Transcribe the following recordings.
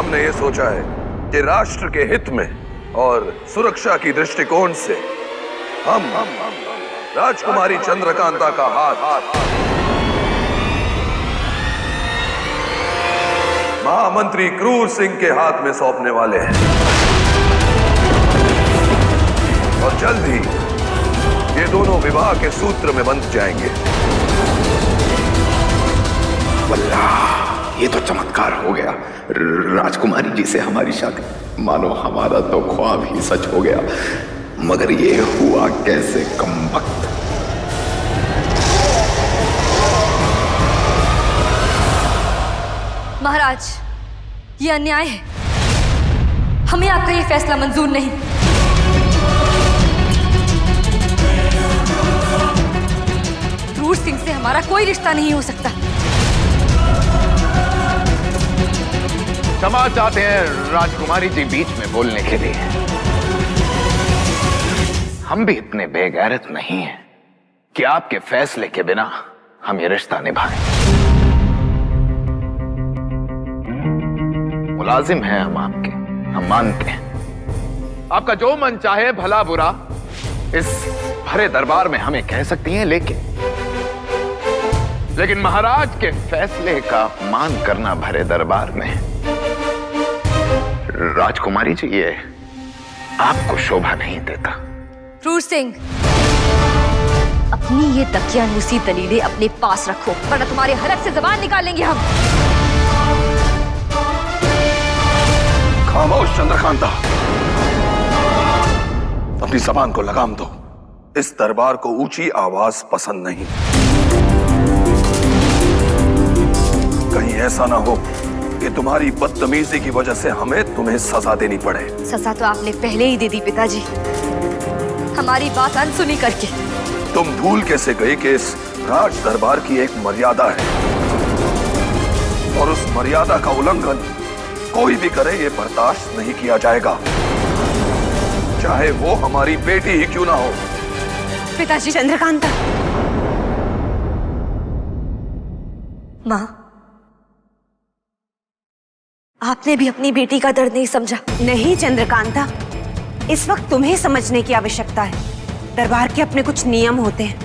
हमने ये सोचा है कि राष्ट्र के हित में और सुरक्षा की दृष्टिकोण से हम राजकुमारी चंद्रकांता का हाथ महामंत्री क्रूर सिंह के हाथ में सौंपने वाले हैं और जल्द ही ये दोनों विवाह के सूत्र में बंध जाएंगे। अल्लाह, ये तो चमत्कार हो गया। राजकुमारी जी से हमारी शादी, मानो हमारा तो ख्वाब ही सच हो गया। मगर ये हुआ कैसे कमबख्त। महाराज, ये अन्याय है। हमें आपका ये फैसला मंजूर नहीं। क्रूर सिंह से हमारा कोई रिश्ता नहीं हो सकता। क्षमा चाहते हैं राजकुमारी जी बीच में बोलने के लिए। हम भी इतने बेगैरत नहीं हैं कि आपके फैसले के बिना हम ये रिश्ता निभाएं। मुलाजिम हैं हम आपके, हम मानते हैं। आपका जो मन चाहे भला बुरा इस भरे दरबार में हमें कह सकती हैं, लेकिन महाराज के फैसले का अपमान करना भरे दरबार में, राजकुमारी जी, ये आपको शोभा नहीं देता। क्रूर सिंह, अपनी ये दकियानूसी दलीलें अपने पास रखो, वरना तुम्हारे हलक से जबान निकालेंगे हम। खामोश चंद्रकांता, अपनी जबान को लगाम दो। इस दरबार को ऊंची आवाज पसंद नहीं। कहीं ऐसा ना हो कि तुम्हारी बदतमीजी की वजह से हमें तुम्हें सजा देनी पड़े। सजा तो आपने पहले ही दे दी पिताजी, हमारी बात अनसुनी करके। तुम भूल कैसे गए कि इस राज दरबार की एक मर्यादा है और उस मर्यादा का उल्लंघन कोई भी करे ये बर्दाश्त नहीं किया जाएगा, चाहे वो हमारी बेटी ही क्यों ना हो। पिताजी। चंद्रकांता। माँ, आपने भी अपनी बेटी का दर्द नहीं समझा। नहीं चंद्रकांता, इस वक्त तुम्हें समझने की आवश्यकता है। दरबार के अपने कुछ नियम होते हैं,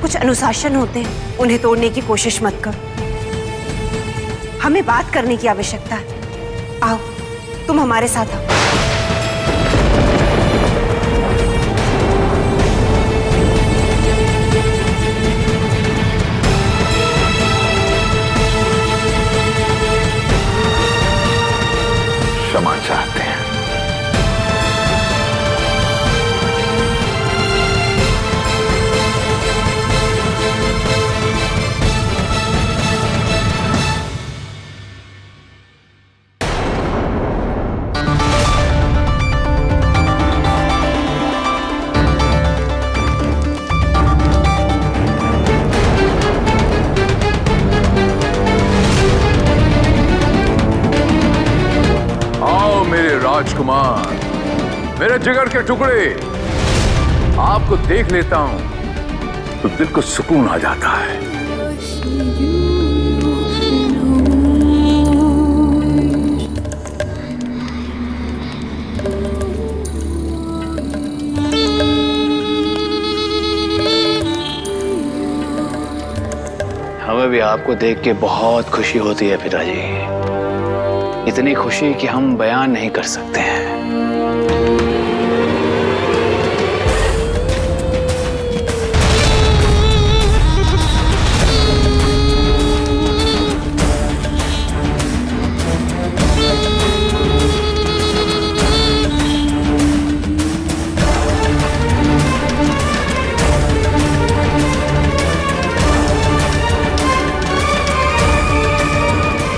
कुछ अनुशासन होते हैं, उन्हें तोड़ने की कोशिश मत करो। हमें बात करने की आवश्यकता है। आओ, तुम हमारे साथ आओ। क्षमा चाहते हैं। राजकुमार, मेरे जिगर के टुकड़े, आपको देख लेता हूं तो दिल को सुकून आ जाता है। हमें भी आपको देख के बहुत खुशी होती है पिताजी, इतनी खुशी कि हम बयान नहीं कर सकते हैं।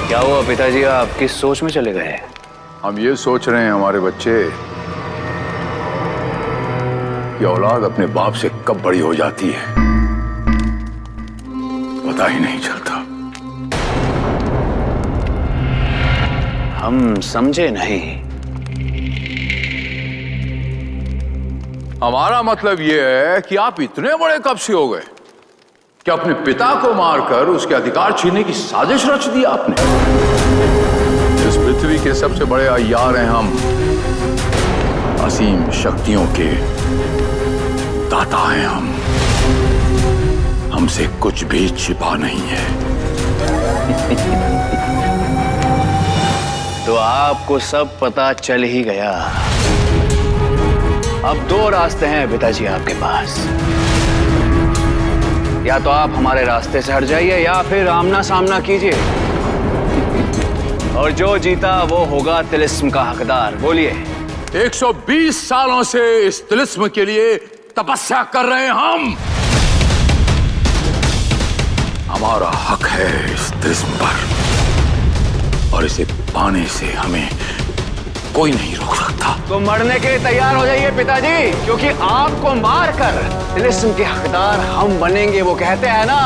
क्या हुआ पिताजी, आप किस सोच में चले गए? हम ये सोच रहे हैं हमारे बच्चे कि औलाद अपने बाप से कब बड़ी हो जाती है पता ही नहीं चलता। हम समझे नहीं। हमारा मतलब ये है कि आप इतने बड़े कब से हो गए कि अपने पिता को मारकर उसके अधिकार छीनने की साजिश रच दी आपने। इस पृथ्वी के सबसे बड़े अय्यार हैं हम। असीम शक्तियों के दाता हैं हम। हमसे कुछ भी छिपा नहीं है। तो आपको सब पता चल ही गया। अब दो रास्ते हैं पिताजी आपके पास। या तो आप हमारे रास्ते से हट जाइए या फिर आमना सामना कीजिए, और जो जीता वो होगा तिलिस्म का हकदार। बोलिए। 120 सालों से इस तिलिस्म के लिए तपस्या कर रहे हैं हम। हमारा हक है इस तिलिस्म पर, और इसे पाने से हमें कोई नहीं रोक सकता। तो मरने के लिए तैयार हो जाइए पिताजी, क्योंकि आपको मारकर तिलिस्म के हकदार हम बनेंगे। वो कहते हैं ना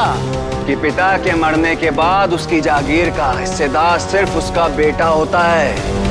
कि पिता के मरने के बाद उसकी जागीर का हिस्सेदार सिर्फ उसका बेटा होता है।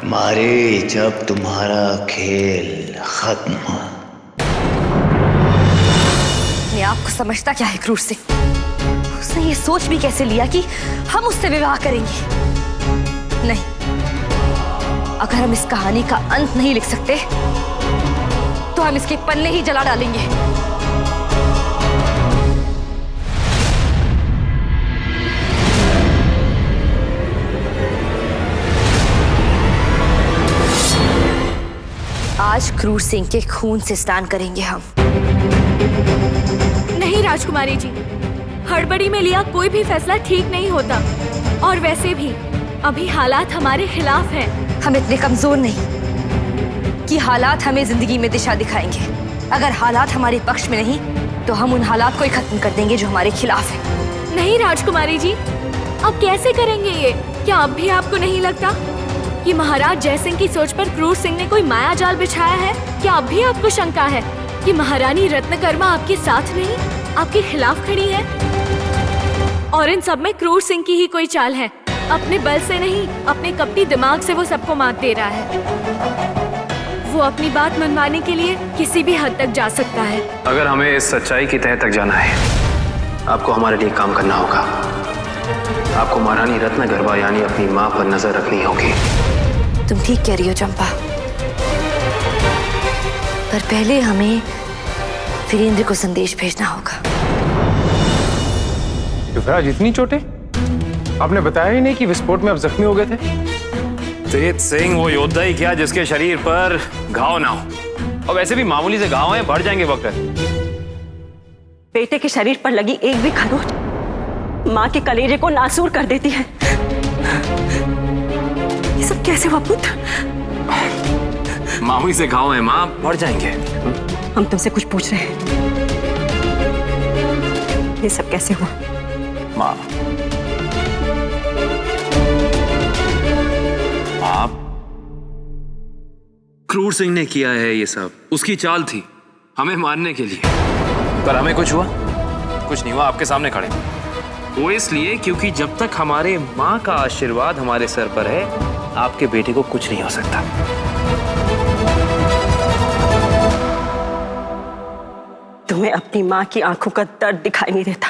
मारे जब तुम्हारा खेल खत्म हो। अपने आप को समझता क्या है क्रूर सिंह? उसने ये सोच भी कैसे लिया कि हम उससे विवाह करेंगे? नहीं, अगर हम इस कहानी का अंत नहीं लिख सकते तो हम इसके पन्ने ही जला डालेंगे। आज क्रूर सिंह के खून से स्नान करेंगे हम। नहीं राजकुमारी जी, हड़बड़ी में लिया कोई भी फैसला ठीक नहीं होता। और वैसे भी अभी हालात हमारे खिलाफ हैं। हम इतने कमजोर नहीं कि हालात हमें जिंदगी में दिशा दिखाएंगे। अगर हालात हमारे पक्ष में नहीं तो हम उन हालात को ही खत्म कर देंगे जो हमारे खिलाफ है। नहीं राजकुमारी जी, अब कैसे करेंगे ये? क्या अब भी आपको नहीं लगता कि महाराज जयसिंह की सोच पर क्रूर सिंह ने कोई माया जाल बिछाया है? क्या अब भी आपको शंका है कि महारानी रत्नकर्मा आपके साथ नहीं, आपके खिलाफ खड़ी है? और इन सब में क्रूर सिंह की ही कोई चाल है। अपने बल से नहीं, अपने कपटी दिमाग से वो सबको मात दे रहा है। वो अपनी बात मनवाने के लिए किसी भी हद तक जा सकता है। अगर हमें इस सच्चाई की तह तक जाना है, आपको हमारे लिए काम करना होगा। आपको महारानी रत्नगर्भा यानी अपनी माँ पर नजर रखनी होगी। तुम ठीक कह रही हो चंपा, पर पहले हमें वीरेंद्र को संदेश भेजना होगा। युवराज, इतनी चोटें? आपने बताया ही नहीं कि विस्फोट में आप जख्मी हो गए थे। तेज सिंह वो योद्धा ही क्या जिसके शरीर पर घाव ना हो। और वैसे भी मामूली से घाव हैं, बढ़ जाएंगे वक्त। बेटे के शरीर पर लगी एक भी खरोंच माँ के कलेजे को नासूर कर देती है। ये सब कैसे हुआ पुत्र? मामूली से घाव हैं माँ, बढ़ जाएंगे। हम तुमसे कुछ पूछ रहे हैं। ये सब कैसे हुआ? माँ, आप क्रूर सिंह ने किया है ये सब। उसकी चाल थी हमें मारने के लिए, पर हमें कुछ हुआ? कुछ नहीं हुआ। आपके सामने खड़े। वो इसलिए क्योंकि जब तक हमारे माँ का आशीर्वाद हमारे सर पर है, आपके बेटे को कुछ नहीं हो सकता। तुम्हें अपनी माँ की आंखों का दर्द दिखाई नहीं देता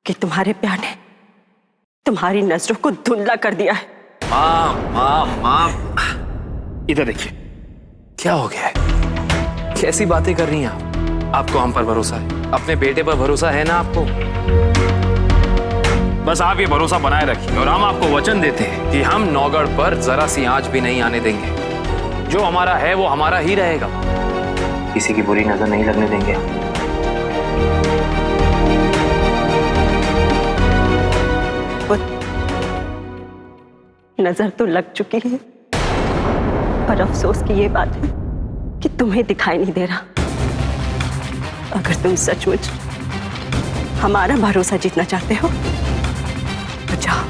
कि तुम्हारे प्यार ने तुम्हारी नजरों को धुंधला कर दिया है। माँ माँ माँ, इधर देखिए, क्या हो गया है? कैसी बातें कर रही हैं आप? आपको हम पर भरोसा है, अपने बेटे पर भरोसा है ना आपको? बस आप ये भरोसा बनाए रखिए, और हम आपको वचन देते हैं कि हम नौगढ़ पर जरा सी आंच भी नहीं आने देंगे। जो हमारा है वो हमारा ही रहेगा, किसी की बुरी नजर नहीं लगने देंगे। नजर तो लग चुकी है, पर अफसोस की ये बात है कि तुम्हें दिखाई नहीं दे रहा। अगर तुम सचमुच हमारा भरोसा जीतना चाहते हो तो जाओ,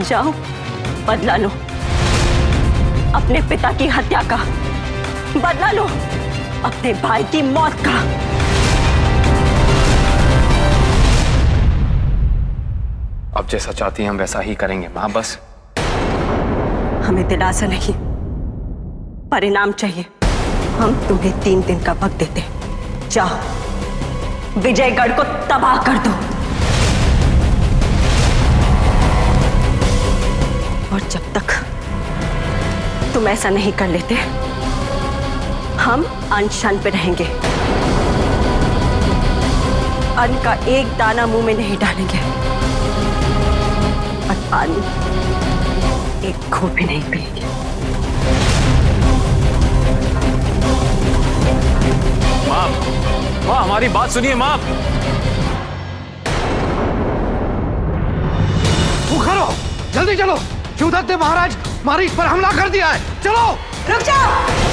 जाओ बदला लो अपने पिता की हत्या का, बदला लो अपने भाई की मौत का। अब जैसा चाहती हैं हम वैसा ही करेंगे माँ। बस हमें दिलासा नहीं, परिणाम चाहिए। हम तुम्हें 3 दिन का वक्त देते हैं। जाओ विजयगढ़ को तबाह कर दो, और जब तक तुम ऐसा नहीं कर लेते हम अनशन पे रहेंगे। अन्न का एक दाना मुंह में नहीं डालेंगे और पानी एक घूंट भी नहीं पिएंगे। माँ, माँ हमारी बात सुनिए माँ। मुखर हो, जल्दी चलो। शिवदत्त ने महाराज मारीच पर हमला कर दिया है, चलो। रुक जाओ।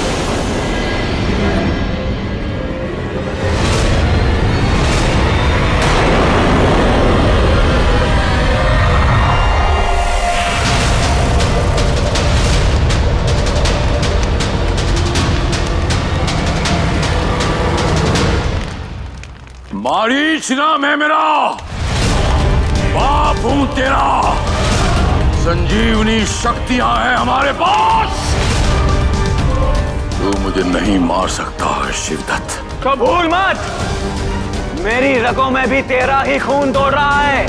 मारीच नाम है मेरा, बाप हूं तेरा। संजीवनी शक्तियां हैं हमारे पास। तू मुझे नहीं मार सकता है शिवदत्त। तो भूल मत, मेरी रगों में भी तेरा ही खून दौड़ रहा है।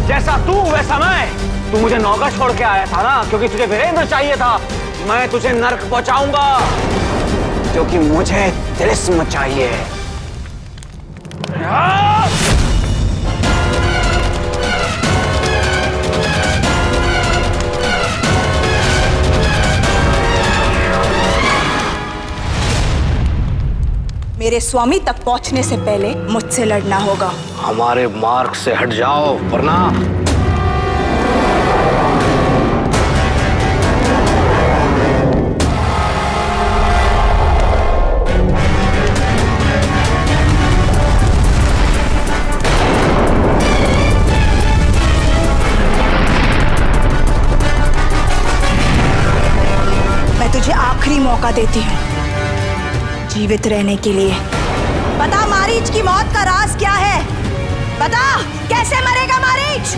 जैसा तू वैसा मैं। तू मुझे नौका छोड़ के आया था ना, क्योंकि तुझे वीरेंद्र चाहिए था। मैं तुझे नर्क पहुंचाऊंगा, क्योंकि मुझे तिलिस्म चाहिए। मेरे स्वामी तक पहुंचने से पहले मुझसे लड़ना होगा। हमारे मार्ग से हट जाओ वरना। मैं तुझे आखिरी मौका देती हूँ जीवित रहने के लिए। बता मारीच की मौत का राज क्या है? बता कैसे मरेगा मारीच?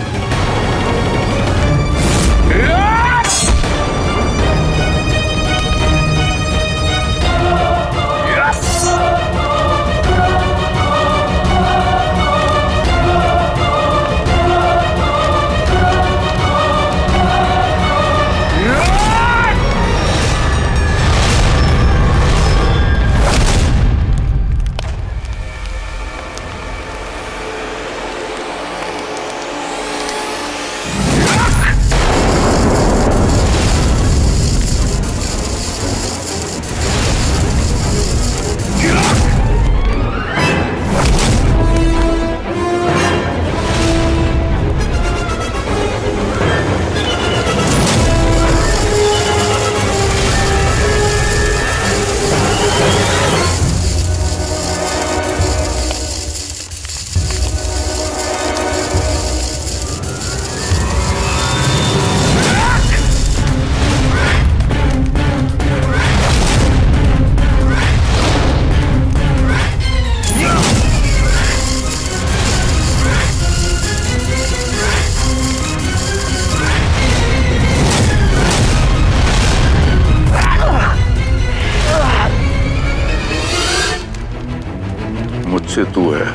मुझसे तू है,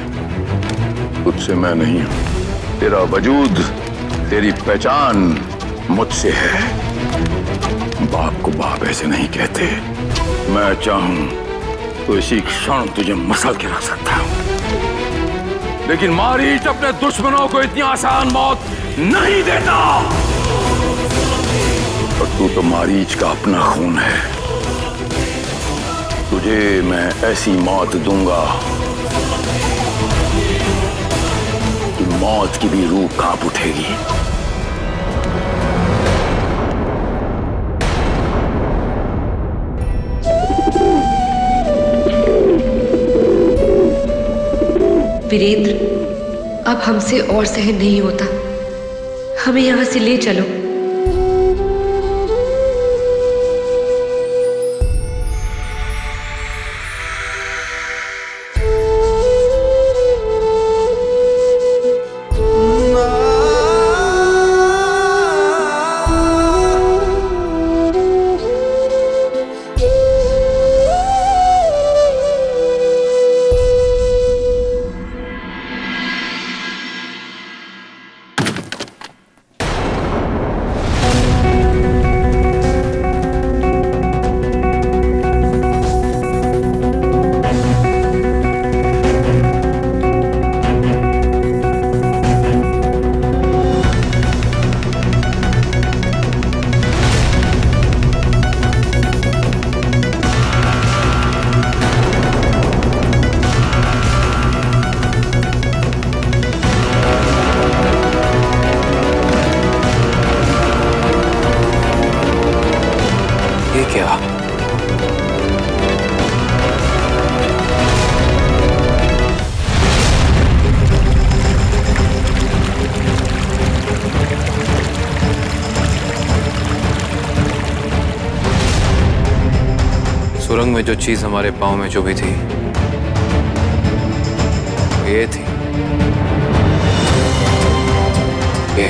तुझसे मैं नहीं हूं। तेरा वजूद, तेरी पहचान मुझसे है। बाप को बाप ऐसे नहीं कहते। मैं चाहूं तो इसी क्षण तुझे मसल के रख सकता हूं, लेकिन मारीच अपने दुश्मनों को इतनी आसान मौत नहीं देता। और तू तो मारीच का अपना खून है। तुझे मैं ऐसी मौत दूंगा कि मौत की भी रूह कांप उठेगी। वीरेंद्र, अब हमसे और सहन नहीं होता, हमें यहाँ से ले चलो। सुरंग में जो चीज हमारे पांव में चुभी थी ये थी, ये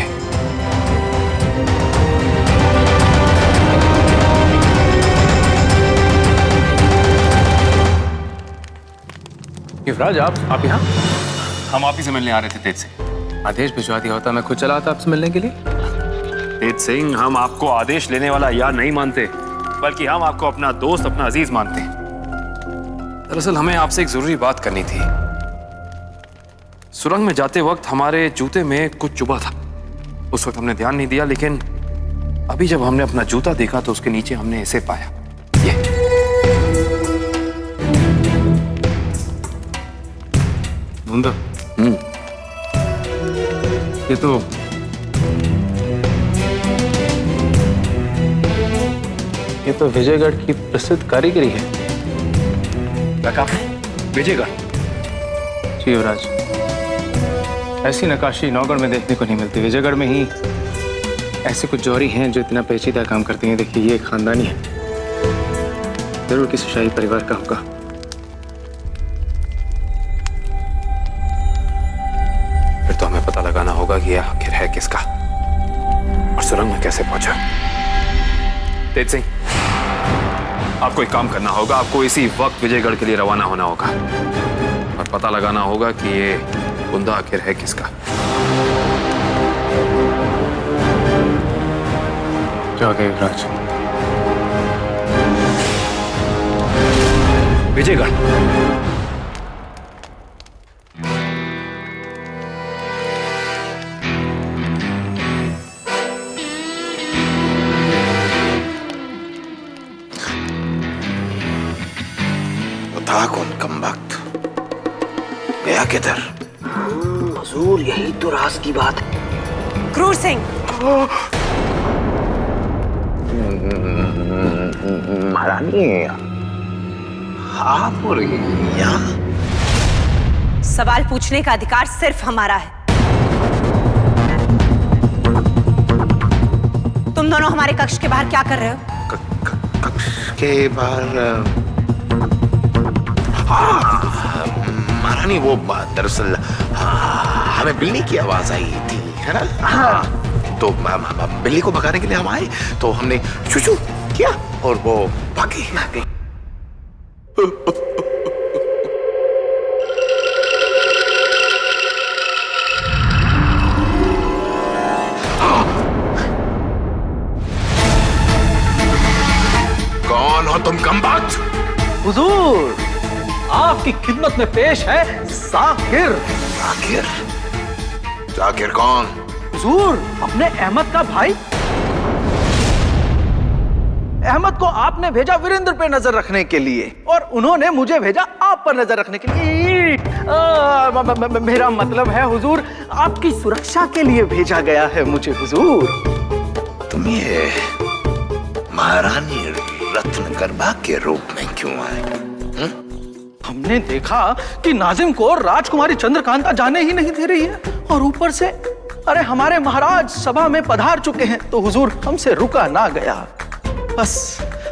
युवराज, आप यहाँ? हम आप ही से मिलने आ रहे थे तेज सिंह। आदेश भिजवा दिया होता, मैं खुद चला आता आपसे मिलने के लिए। तेज सिंह, हम आपको आदेश लेने वाला यार नहीं मानते, बल्कि हम आपको अपना दोस्त, अपना अजीज मानते हैं। दरअसल हमें आपसे एक जरूरी बात करनी थी। सुरंग में जाते वक्त हमारे जूते में कुछ चुभा था। उस वक्त हमने ध्यान नहीं दिया, लेकिन अभी जब हमने अपना जूता देखा तो उसके नीचे हमने इसे पाया। ये मुंदा, ये तो विजयगढ़ की प्रसिद्ध कारीगरी है। विजयगढ़? जी युवराज, ऐसी नक्काशी नौगढ़ में देखने को नहीं मिलती। विजयगढ़ में ही ऐसे कुछ जौहरी हैं जो इतना पेचीदा काम करती हैं। देखिए, ये खानदानी है, जरूर किसी शाही परिवार का होगा। फिर तो हमें पता लगाना होगा कि यह आखिर है किसका और सुरंग में कैसे पहुंचा। तेज सिंह, आपको एक काम करना होगा। आपको इसी वक्त विजयगढ़ के लिए रवाना होना होगा और पता लगाना होगा कि ये कुंदा आखिर है किसका। क्या गए युवराज? विजयगढ़। था कौन कमबख्त? गया किधर? हुजूर, यही तो राज की बात है। क्रूर सिंह, महारानी, आप और यहाँ? सवाल पूछने का अधिकार सिर्फ हमारा है। तुम दोनों हमारे कक्ष के बाहर क्या कर रहे हो? कक्ष के बाहर? महारानी, वो दरअसल हमें बिल्ली की आवाज आई थी, है ना? हाँ, तो बिल्ली को भगाने के लिए हम आए, तो हमने चूचू किया और वो भागी। कौन हो तुम कमबख्त? हुजूर, आपकी खिदमत में पेश है जाकिर। जाकिर? जाकिर कौन? हुजूर, अपने अहमद का भाई। अहमद को आपने भेजा वीरेंद्र पे नजर रखने के लिए और उन्होंने मुझे भेजा आप पर नजर रखने के लिए। मेरा मतलब है हुजूर, आपकी सुरक्षा के लिए भेजा गया है मुझे हुजूर। तुम ये महारानी रत्नगर्भा के रूप में क्यों आए? हम हमने देखा कि नाजिम को राजकुमारी चंद्रकांता जाने ही नहीं दे रही है, और ऊपर से अरे हमारे महाराज सभा में पधार चुके हैं, तो हुजूर हमसे रुका ना गया। बस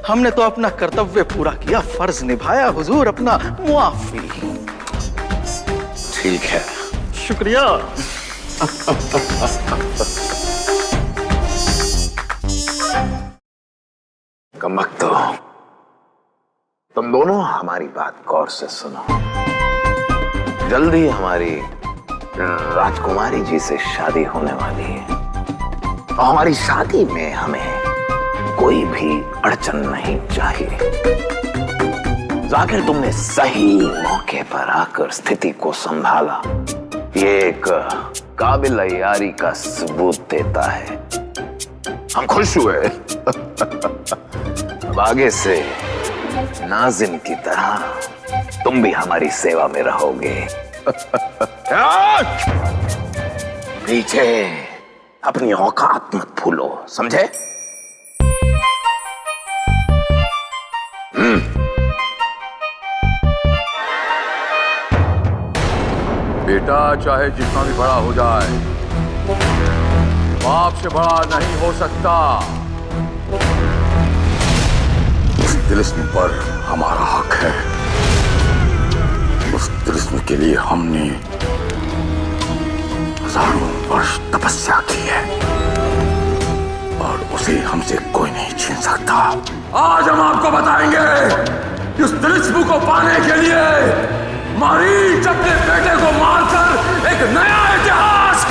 हमने तो अपना कर्तव्य पूरा किया, फर्ज निभाया हुजूर, अपना मुआफी। ठीक है, शुक्रिया। कमबख्तो, तुम दोनों हमारी बात गौर से सुनो। जल्दी हमारी राजकुमारी जी से शादी होने वाली है, और हमारी शादी में हमें कोई भी अड़चन नहीं चाहिए। जाकिर, तुमने सही मौके पर आकर स्थिति को संभाला, ये एक काबिल यारी का सबूत देता है। हम खुश हुए। अब आगे से नाजिम की तरह तुम भी हमारी सेवा में रहोगे। पीछे अपनी औकात मत भूलो, समझे? बेटा चाहे जितना भी बड़ा हो जाए, बाप से बड़ा नहीं हो सकता। उस तिलिस्म पर हमारा हक है। उस तिलिस्म के लिए हमने हजारों वर्ष तपस्या की है, और उसे हमसे कोई नहीं छीन सकता। आज हम आपको बताएंगे कि उस तिलिस्म को पाने के लिए मारीच अपने बेटे को मारकर एक नया इतिहास